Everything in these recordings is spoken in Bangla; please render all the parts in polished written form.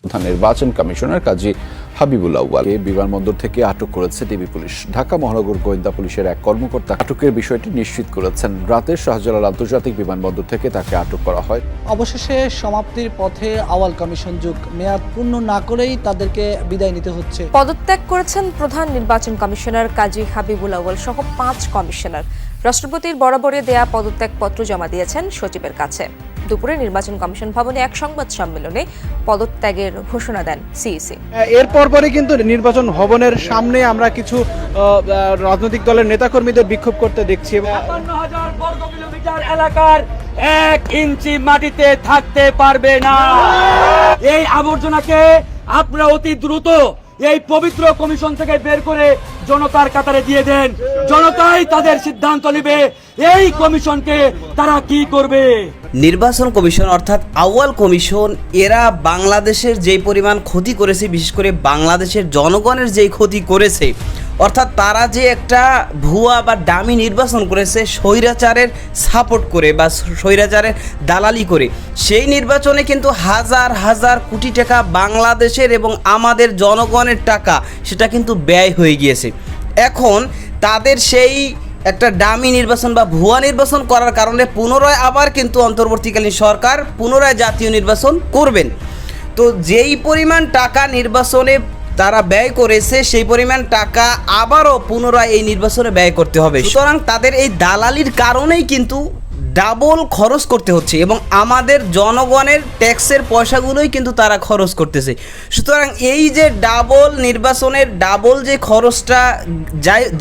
প্রধান নির্বাচন কমিশনার কাজী হাবিবুল আউয়ালকে বিমানবন্দর থেকে আটক করেছে ডিবি পুলিশ। ঢাকা মহানগর গোয়েন্দা পুলিশের এক কর্মকর্তা আটকের বিষয়টি নিশ্চিত করেছেন। রাতে শাহজালাল আন্তর্জাতিক বিমানবন্দর থেকে তাকে আটক করা হয়। অবশেষে সমাপ্তির পথে আউয়াল কমিশন যুগ মেয়াদ পূর্ণ না করেই তাদেরকে বিদায় নিতে হচ্ছে। পদত্যাগ করেছেন প্রধান নির্বাচন কমিশনার কাজী হাবিবুল আউয়াল সহ 5 কমিশনার। রাষ্ট্রপতির বরাবরে দেয়া পদত্যাগপত্র জমা দিয়েছেন সচিবের কাছে। দুপুরে নির্বাচন কমিশন ভবনে এক সংবাদ সম্মেলনে পদত্যাগের ঘোষণা দেন সিইসি। এরপর পরে কিন্তু নির্বাচন ভবনের সামনে আমরা কিছু রাজনৈতিক দলের নেতাকর্মীদের বিক্ষোভ করতে দেখছি। ৫৫,০০০ বর্গ কিলোমিটার এলাকার 1 ইঞ্চি মাটিতে থাকতে পারবে না। এই আবর্জনাকে আপনারা অতি দ্রুত এই পবিত্র কমিশন থেকে বের করে জনতার কাতারে দিয়ে দেন। জনতাই তাদের সিদ্ধান্ত নেবে এই কমিশনকে তারা কি করবে। নির্বাচন কমিশন অর্থাৎ আউয়াল কমিশন এরা বাংলাদেশের যেই পরিমাণ ক্ষতি করেছে, বিশেষ করে বাংলাদেশের জনগণের যেই ক্ষতি করেছে, অর্থাৎ তারা যে একটা ভুয়া বা ডামি নির্বাচন করেছে স্বৈরাচারের সাপোর্ট করে বা স্বৈরাচারের দালালি করে, সেই নির্বাচনে কিন্তু হাজার হাজার কোটি টাকা বাংলাদেশের এবং আমাদের জনগণের টাকা সেটা কিন্তু ব্যয় হয়ে গিয়েছে। এখন তাদের সেই একটা ডামি নির্বাচন বা ভুয়া নির্বাচন করার কারণে পুনরায় আবার কিন্তু অন্তর্বর্তীকালীন সরকার পুনরায় জাতীয় নির্বাচন করবেন। তো যেই পরিমাণ টাকা নির্বাচনে তারা ব্যয় করেছে সেই পরিমাণ টাকা আবারও পুনরায় এই নির্বাচনে ব্যয় করতে হবে। সুতরাং তাদের এই দালালির কারণেই কিন্তু ডাবল খরচ করতে হচ্ছে এবং আমাদের জনগণের ট্যাক্সের পয়সাগুলোই কিন্তু তারা খরচ করতেছে। সুতরাং এই যে ডাবল নির্বাচনের ডাবল যে খরচটা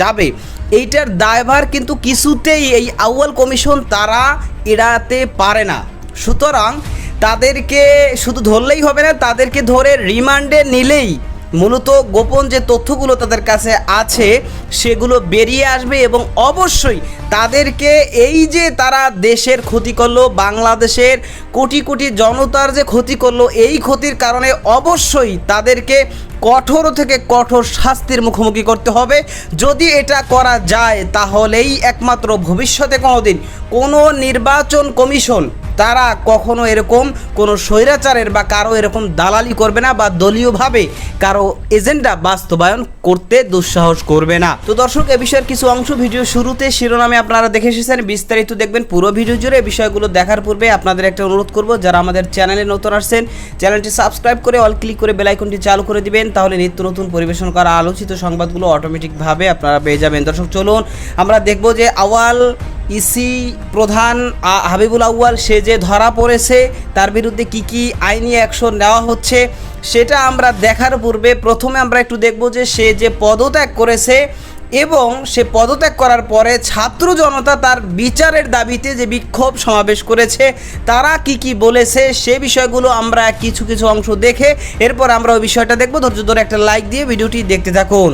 যাবে, এইটার দায়ভার কিন্তু কিছুতেই এই আউয়াল কমিশন তারা এড়াতে পারে না। সুতরাং তাদেরকে শুধু ধরলেই হবে না, তাদেরকে ধরে রিমান্ডে নিলেই মূলত গোপন যে তথ্যগুলো তাদের কাছে আছে সেগুলো বেরিয়ে আসবে এবং অবশ্যই তাদেরকে এই যে তারা দেশের ক্ষতি করলো, বাংলাদেশের কোটি কোটি জনতার যে ক্ষতি করলো, এই ক্ষতির কারণে অবশ্যই তাদেরকে কঠোর থেকে কঠোর শাস্তির মুখোমুখি করতে হবে। যদি এটা করা যায় তাহলেই একমাত্র ভবিষ্যতে কোনোদিন কোনো নির্বাচন কমিশন তারা কখনো এরকম কোনো স্বৈরাচারের বা কারো এরকম দালালি করবে না বা দলীয়ভাবে কারো এজেন্ডা বাস্তবায়ন করতে দুঃসাহস করবে না। তো দর্শক, এ বিষয়ের কিছু অংশ ভিডিও শুরুতে শিরোনামে আপনারা দেখে এসেছেন, বিস্তারিত দেখবেন পুরো ভিডিও জুড়ে। এই বিষয়গুলো দেখার পূর্বে আপনাদের একটা অনুরোধ করব, যারা আমাদের চ্যানেলে নতুন আসছেন চ্যানেলটি সাবস্ক্রাইব করে অল ক্লিক করে বেল আইকনটি চালু করে দিবেন, তাহলে নিত্য নতুন পরিবেশন করা আলোচিত সংবাদগুলো অটোমেটিকভাবে আপনারা পেয়ে যাবেন। দর্শক, চলুন আমরা দেখব যে আউয়াল ইসি প্রধান হাবিবুল আউয়াল সে যে ধরা পড়েছে তার বিরুদ্ধে কি কি আইনি অ্যাকশন নেওয়া হচ্ছে সেটা আমরা দেখার পূর্বে প্রথমে আমরা একটু দেখব যে সে যে পদত্যাগ করেছে এবং সে পদত্যাগ করার পরে ছাত্র জনতা তার বিচারের দাবিতে যে বিক্ষোভ সমাবেশ করেছে তারা কি কি বলেছে সে বিষয়গুলো আমরা কিছু কিছু অংশ দেখে এরপর আমরা ওই বিষয়টা দেখব। ধৈর্য ধরে একটা লাইক দিয়ে ভিডিওটি দেখতে থাকুন।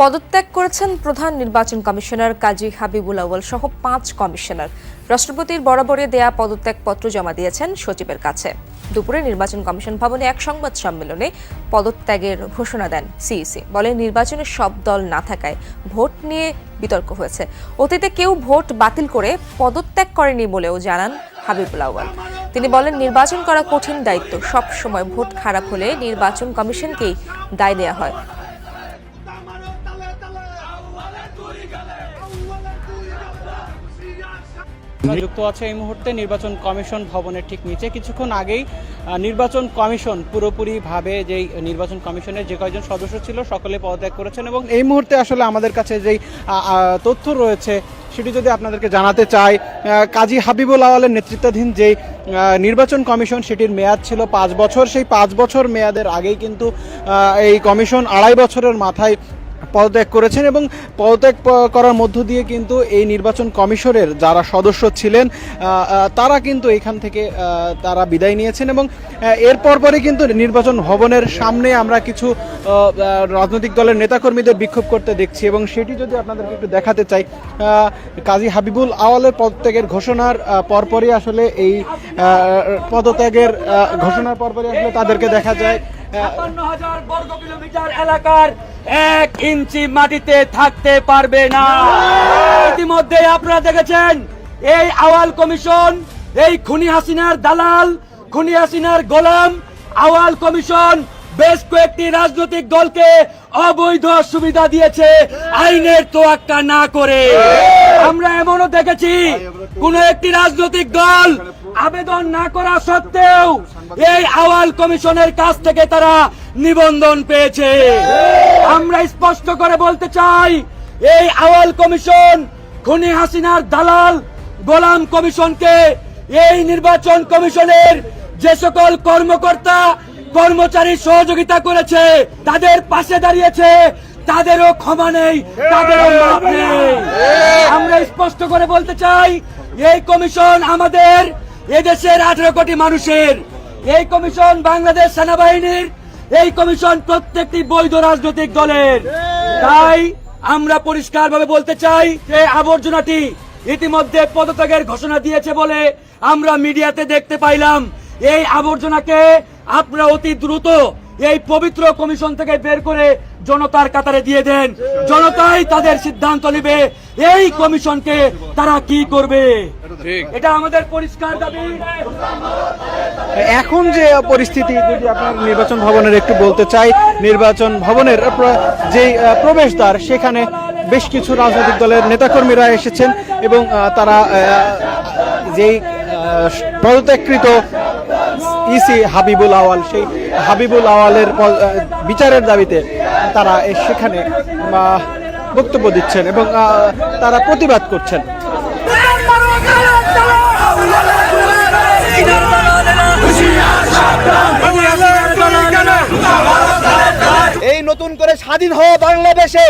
পদত্যাগ করেছেন প্রধান নির্বাচন কমিশনার কাজী হাবিবুল আউয়াল সহ 5 কমিশনার। রাষ্ট্রপতির বরাবরে দেয়া পদত্যাগপত্র জমা দিয়েছেন সচিবের কাছে। দুপুরে নির্বাচন কমিশন ভবনে এক সংবাদ সম্মেলনে পদত্যাগের ঘোষণা দেন সিইসি। বলেন, নির্বাচনে সব দল না থাকায় ভোট নিয়ে বিতর্ক হয়েছে। অতীতে কেউ ভোট বাতিল করে পদত্যাগ করেনি বলেও জানান হাবিবুল আউয়াল। তিনি বলেন, নির্বাচন করা কঠিন দায়িত্ব, সব সময় ভোট খারাপ হলে নির্বাচন কমিশনকেই দায় দেওয়া হয়। যুক্ত আছে এই মুহূর্তে নির্বাচন কমিশন ভবনের ঠিক নিচে। কিছুক্ষণ আগেই নির্বাচন কমিশন পুরোপুরিভাবে যেই নির্বাচন কমিশনের যে কয়েকজন সদস্য ছিল সকলে পদত্যাগ করেছেন এবং এই মুহূর্তে আসলে আমাদের কাছে যেই তথ্য রয়েছে সেটি যদি আপনাদেরকে জানাতে চাই, কাজী হাবিবুল আউয়ালের নেতৃত্বাধীন যেই নির্বাচন কমিশন সেটির মেয়াদ ছিল 5 বছর। সেই 5 বছর মেয়াদের আগেই কিন্তু এই কমিশন 2.5 বছরের মাথায় পদত্যাগ করেছেন এবং পদত্যাগ করার মধ্য দিয়ে কিন্তু এই নির্বাচন কমিশনের যারা সদস্য ছিলেন তারা কিন্তু এখান থেকে তারা বিদায় নিয়েছেন এবং এরপর পরে কিন্তু নির্বাচন ভবনের সামনে আমরা কিছু রাজনৈতিক দলের নেতাকর্মীদের বিক্ষোভ করতে দেখছি এবং সেটি যদি আপনাদেরকে একটু দেখাতে চাই, কাজী হাবিবুল আউয়ালের পদত্যাগের ঘোষণার পরপরই আসলে এই পদত্যাগের ঘোষণার পরপরই আসলে তাদেরকে দেখা যায় ৫৫,০০০ বর্গ কিলোমিটার এলাকার 1 ইঞ্চি মাটিতে থাকতে পারবে না। ইতিমধ্যে আপনারা দেখেছেন এই আউয়াল কমিশন এই খুনি হাসিনার দালাল, খুনি হাসিনার গোলাম আওয়াল কমিশন বেশ কয়েকটি রাজনৈতিক দলকে অবৈধ সুবিধা দিয়েছে আইনের তোয়াক্কা না করে। আমরা এমনও দেখেছি কোন একটি রাজনৈতিক দল আবেদন না করা সত্ত্বেও এই আওয়াল কমিশনের কাছ থেকে তারা নিবন্ধন পেয়েছে। আমরা স্পষ্ট করে বলতে চাই, এই আওয়াল কমিশন খুনি হাসিনার দালাল গোলাম কমিশনকে এই নির্বাচন কমিশনের যে সকল কর্মকর্তা কর্মচারী সহযোগিতা করেছে, তাদের পাশে দাঁড়িয়েছে, তাদেরও ক্ষমা নেই, তাদেরও মাপ নেই। আমরা স্পষ্ট করে বলতে চাই, এই কমিশন আমাদের এদেশের 18 কোটি মানুষের, এই কমিশন বাংলাদেশ সেনাবাহিনীর, এই কমিশন প্রত্যেকটি বৈধ রাজনৈতিক দলের। তাই আমরা পরিষ্কারভাবে বলতে চাই যে আবর্জনাটি ইতিমধ্যে পদত্যাগের ঘোষণা দিয়েছে বলে আমরা মিডিয়াতে দেখতে পাইলাম। এই আবর্জনাকে আপনারা অতি দ্রুত এই পবিত্র কমিশন থেকে বের করে জনতার কাতারে দিয়ে দেন। জনতাই তাদের সিদ্ধান্ত নেবে এই কমিশনকে তারা কি করবে। এটা আমাদের পরিষ্কার দাবি। এখন যে পরিস্থিতি, যদি আপনার নির্বাচন ভবনের একটু বলতে চাই, নির্বাচন ভবনের যে প্রবেশদ্বার সেখানে বেশ কিছু রাজনৈতিক দলের নেতাকর্মীরা এসেছেন এবং তারা যেই পদত্যাগকৃত ইসি হাবিবুল আওয়াল, সেই হাবিবুল আওয়ালের বিচারের দাবিতে তারা সেখানে বক্তব্য দিচ্ছেন এবং তারা প্রতিবাদ করছেন। এই নতুন করে স্বাধীন হওয়া বাংলাদেশে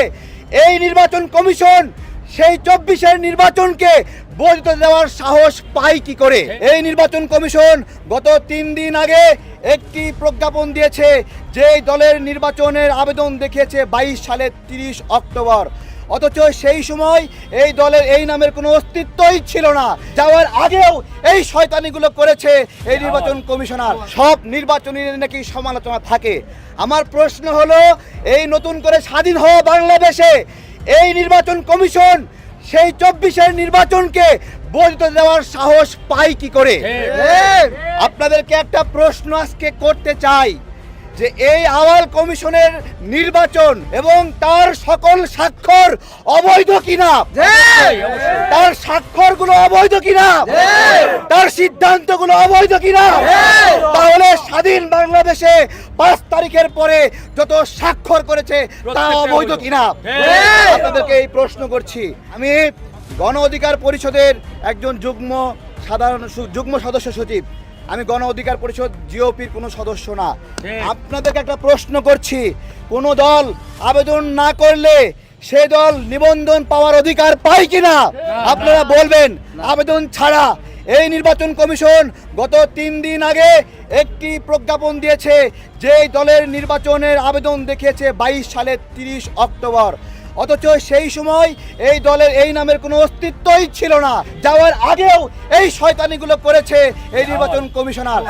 এই নির্বাচন কমিশন সেই 24-এর নির্বাচনকে বৈধতা দেওয়ার সাহস পায় কি করে? এই নির্বাচন কমিশন গত 3 দিন আগে একটি প্রজ্ঞাপন দিয়েছে যে এই দলের নির্বাচনের আবেদন দেখিয়েছে 22 সালের 30 অক্টোবর, অথচ সেই সময় এই দলের এই নামের কোনো অস্তিত্বই ছিল না। যাওয়ার আগেও এই শয়তানিগুলো করেছে এই নির্বাচন কমিশনার। সব নির্বাচনের নাকি সমালোচনা থাকে। আমার প্রশ্ন হলো, এই নতুন করে স্বাধীন হওয়া বাংলাদেশে এই নির্বাচন কমিশন সেই 24-এর নির্বাচনকে বৈধতা দেওয়ার সাহস পায় কি করে? আপনাদেরকে একটা প্রশ্ন আজকে করতে চাই যে এই আওয়াল কমিশনের নির্বাচন এবং তার সকল স্বাক্ষর অবৈধ কিনা, তার স্বাক্ষরগুলো অবৈধ কিনা, তার সিদ্ধান্তগুলো অবৈধ কিনা, তাহলে স্বাধীন বাংলাদেশে 5 তারিখের পরে যত স্বাক্ষর করেছে তা অবৈধ কিনা? আপনাদেরকে এই প্রশ্ন করছি। আমি গণ অধিকার পরিষদের একজন যুগ্ম সদস্য সচিব। আমি গণ অধিকার পরিষদ জিওপির কোনো সদস্য না। আপনাদেরকে একটা প্রশ্ন করছি, কোন দল আবেদন না করলে সে দল নিবন্ধন পাওয়ার অধিকার পায় কিনা? আপনারা বলবেন। আবেদন ছাড়া এই নির্বাচন কমিশন গত 3 দিন আগে একটি প্রজ্ঞাপন দিয়েছে যে এই দলের নির্বাচনের আবেদন দেখিয়েছে 22 সালের 30 অক্টোবর, অথচ সেই সময় এই দলের এই নামের কোনো অস্তিত্বই ছিল না। যাওয়ার আগেও এই শয়তানিগুলো করেছে এই নির্বাচন কমিশনার।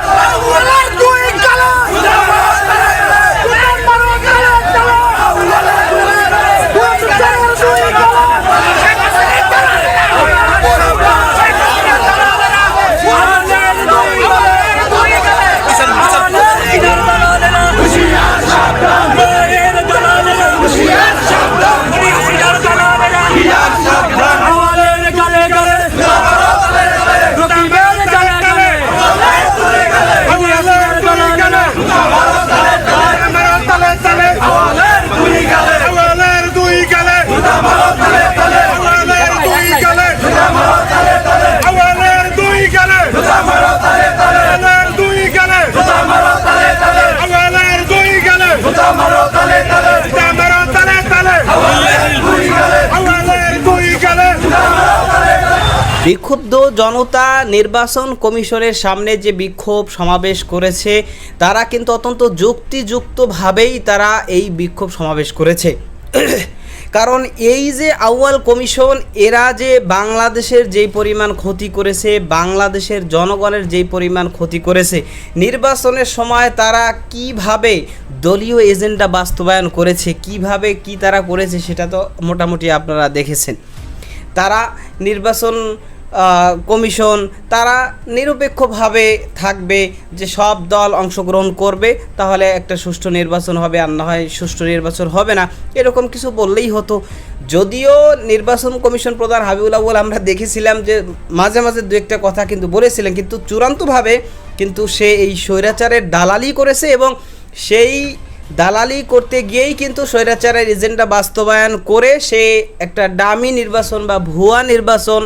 বিক্ষুব্ধ জনতা নির্বাচন কমিশনের সামনে যে বিক্ষোভ সমাবেশ করেছে, তারা কিন্তু অত্যন্ত যুক্তিযুক্তভাবেই তারা এই বিক্ষোভ সমাবেশ করেছে। কারণ এই যে আউয়াল কমিশন, এরা যে বাংলাদেশের যেই পরিমাণ ক্ষতি করেছে, বাংলাদেশের জনগণের যেই পরিমাণ ক্ষতি করেছে, নির্বাচনের সময় তারা কিভাবে দলীয় এজেন্ডা বাস্তবায়ন করেছে, কিভাবে কি তারা করেছে সেটা তো মোটামুটি আপনারা দেখেছেন। তারা নির্বাচন কমিশন তারা নিরপেক্ষভাবে থাকবে, যে সব দল অংশগ্রহণ করবে তাহলে একটা সুষ্ঠু নির্বাচন হবে, আর না হয় সুষ্ঠু নির্বাচন হবে না, এরকম কিছু বললেই হতো। যদিও নির্বাচন কমিশন প্রধান হাবিবুল আউয়াল আমরা দেখেছিলাম যে মাঝে মাঝে দু একটা কথা কিন্তু বলেছিলেন, কিন্তু চূড়ান্তভাবে কিন্তু সে এই স্বৈরাচারের দালালি করেছে এবং সেই দালালি করতে গিয়েই কিন্তু স্বৈরাচারের এজেন্ডা বাস্তবায়ন করে সে একটা ডামি নির্বাচন বা ভুয়া নির্বাচন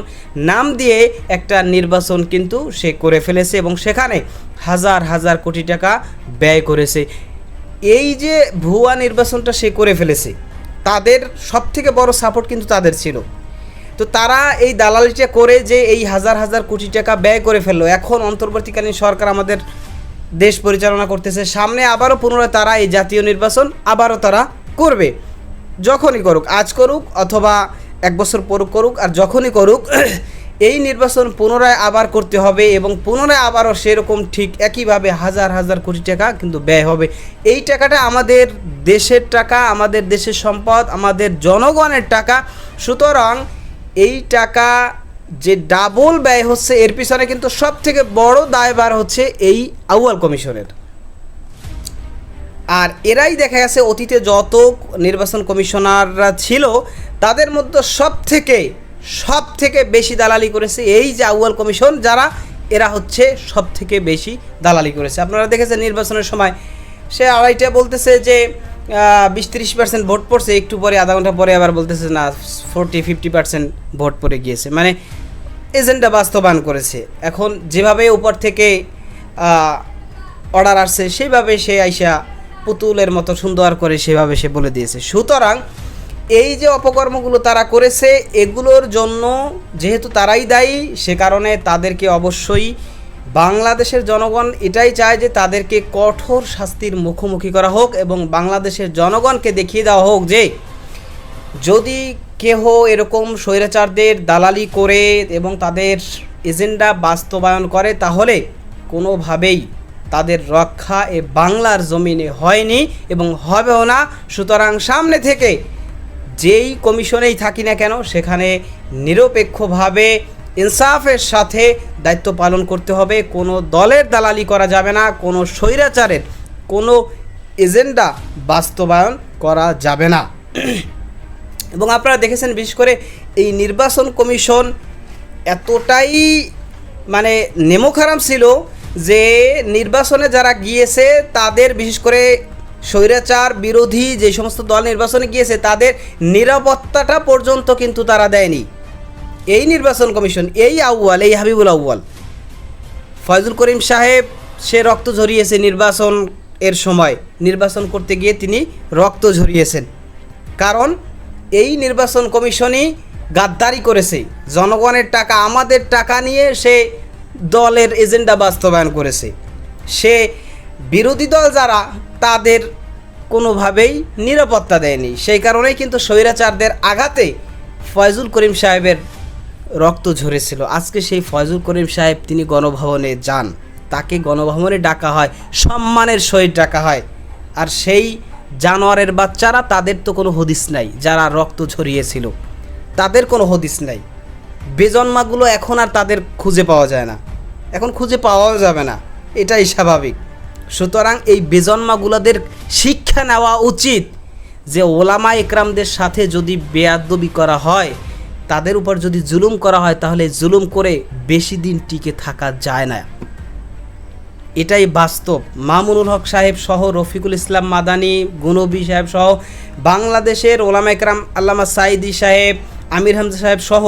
নাম দিয়ে একটা নির্বাচন কিন্তু সে করে ফেলেছে এবং সেখানে হাজার হাজার কোটি টাকা ব্যয় করেছে। এই যে ভুয়া নির্বাচনটা সে করে ফেলেছে, তাদের সবথেকে বড় সাপোর্ট কিন্তু তাদের ছিল। তো তারা এই দালালিটা করে যে এই হাজার হাজার কোটি টাকা ব্যয় করে ফেললো, এখন অন্তর্বর্তীকালীন সরকার আমাদের দেশ পরিচালনা করতেছে, সামনে আবারও পুনরায় তারা এই জাতীয় নির্বাচন আবারও তারা করবে। যখনই করুক, আজ করুক অথবা এক বছর পর করুক, আর যখনই করুক এই নির্বাচন পুনরায় আবার করতে হবে এবং পুনরায় আবারও সেরকম ঠিক একইভাবে হাজার হাজার কোটি টাকা কিন্তু ব্যয় হবে। এই টাকাটা আমাদের দেশের টাকা, আমাদের দেশের সম্পদ, আমাদের জনগণের টাকা। সুতরাং এই টাকা যে ডাবল ব্যয় হচ্ছে, এর পিছনে কিন্তু সব থেকে বড় দায়ভার হচ্ছে এই আউয়াল কমিশনের। আর এরাই দেখা গেছে অতীতে যত নির্বাচন কমিশনাররা ছিল তাদের মধ্যে সব থেকে বেশি দালালি করেছে এই যে আউয়াল কমিশন, যারা এরা হচ্ছে সব থেকে বেশি দালালি করেছে। আপনারা দেখেছেন নির্বাচনের সময় সে আড়াইটা বলতেছে যে 20-30% ভোট পড়ছে, একটু পরে আধা ঘন্টা পরে আবার বলতেছে না 40-50% ভোট পড়ে গিয়েছে, মানে এজেন্ডা বাস্তবায়ন করেছে। এখন যেভাবে উপর থেকে অর্ডার আসছে সেইভাবে সে আইসা পুতুলের মতো সুন্দর করে সেভাবে সে বলে দিয়েছে। সুতরাং এই যে অপকর্মগুলো তারা করেছে, এগুলোর জন্য যেহেতু তারাই দায়ী, সে কারণে তাদেরকে অবশ্যই বাংলাদেশের জনগণ এটাই চায় যে তাদেরকে কঠোর শাস্তির মুখোমুখি করা হোক এবং বাংলাদেশের জনগণকে দেখিয়ে দেওয়া হোক যে যদি কেহ এরকম স্বৈরাচারদের দালালি করে এবং তাদের এজেন্ডা বাস্তবায়ন করে তাহলে কোনোভাবেই তাদের রক্ষা এ বাংলার জমিনে হয়নি এবং হবেও না। সুতরাং সামনে থেকে যেই কমিশনেই থাকি না কেন সেখানে নিরপেক্ষভাবে ইনসাফের সাথে দায়িত্ব পালন করতে হবে। কোনো দলের দালালি করা যাবে না, কোনো স্বৈরাচারের কোনো এজেন্ডা বাস্তবায়ন করা যাবে না। এবং আপনারা দেখেছেন বিশেষ করে এই নির্বাচন কমিশন এতটাই মানে নেমোখারাম ছিল যে নির্বাচনে যারা গিয়েছে তাদের, বিশেষ করে স্বৈরাচার বিরোধী যে সমস্ত দল নির্বাচনে গিয়েছে তাদের নিরাপত্তাটা পর্যন্ত কিন্তু তারা দেয়নি। এই নির্বাচন কমিশন, এই আউয়াল, এই হাবিবুল আউয়াল ফয়জুল করিম সাহেব সে রক্ত ঝরিয়েছে নির্বাচন এর সময়, নির্বাচন করতে গিয়ে তিনি রক্ত ঝরিয়েছেন, কারণ এই নির্বাচন কমিশনই গাদ্দারি করেছে। জনগণের টাকা, আমাদের টাকা নিয়ে সে দলের এজেন্ডা বাস্তবায়ন করেছে। সে বিরোধী দল যারা তাদের কোনোভাবেই নিরাপত্তা দেয়নি। সেই কারণেই কিন্তু স্বৈরাচারদের আঘাতে ফয়জুল করিম সাহেবের রক্ত ঝরেছিল। আজকে সেই ফয়জুল করিম সাহেব তিনি গণভবনে যান, তাকে গণভবনে ডাকা হয়, সম্মানের সহিত ডাকা হয়। আর সেই জানোয়ারের বাচ্চারা, তাদের তো কোনো হদিস নাই, যারা রক্ত ঝরিয়েছিল তাদের কোনো হদিস নাই। বেজন্মাগুলো এখন আর তাদের খুঁজে পাওয়া যায় না, এখন খুঁজে পাওয়াও যাবে না, এটাই স্বাভাবিক। সুতরাং এই বেজন্মাগুলোদের শিক্ষা নেওয়া উচিত যে ওলামা একরামদের সাথে যদি বেয়াদবি করা হয়, তাদের উপর যদি জুলুম করা হয়, তাহলে জুলুম করে বেশি দিন টিকে থাকা যায় না। এটাই বাস্তব। মামুনুল হক সাহেব সহ, রফিকুল ইসলাম মাদানী, গুনবী সাহেব সহ, বাংলাদেশের ওলামা একরাম আল্লামা সাইদি সাহেব, আমির হামজা সাহেব সহ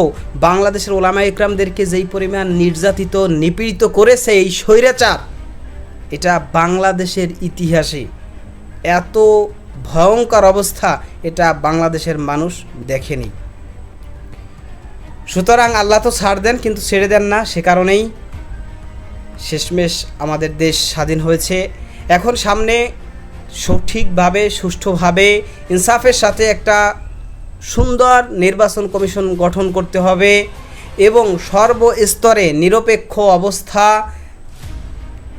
বাংলাদেশের ওলামা একরামদেরকে যেই পরিমাণ নির্যাতিত নিপীড়িত করেছে এই স্বৈরাচার, এটা বাংলাদেশের ইতিহাসে এত ভয়ঙ্কর অবস্থা এটা বাংলাদেশের মানুষ দেখেনি। সুতরাং আল্লাহ তো ছাড় দেন কিন্তু ছেড়ে দেন না, সে কারণেই শেষমেশ আমাদের দেশ স্বাধীন হয়েছে। এখন সামনে সঠিকভাবে, সুষ্ঠুভাবে, ইনসাফের সাথে একটা সুন্দর নির্বাচন কমিশন গঠন করতে হবে এবং সর্বস্তরে নিরপেক্ষ অবস্থা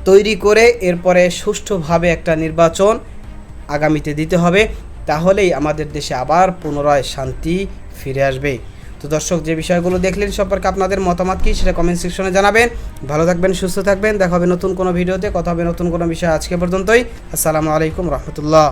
তৈরি করে এরপরে সুষ্ঠুভাবে একটা নির্বাচন আগামীতে দিতে হবে। তাহলেই আমাদের দেশে আবার পুনরায় শান্তি ফিরে আসবে। তো তো দর্শক, যে বিষয়গুলো দেখলেন সম্পর্কে আপনাদের মতামত কি সেটা কমেন্ট সেকশনে জানাবেন। ভালো থাকবেন, সুস্থ থাকবেন, দেখা হবে নতুন কোনো ভিডিওতে, কথা হবে নতুন কোনো বিষয়। আজকে পর্যন্তই, আসসালামু আলাইকুম রহমতুল্লাহ।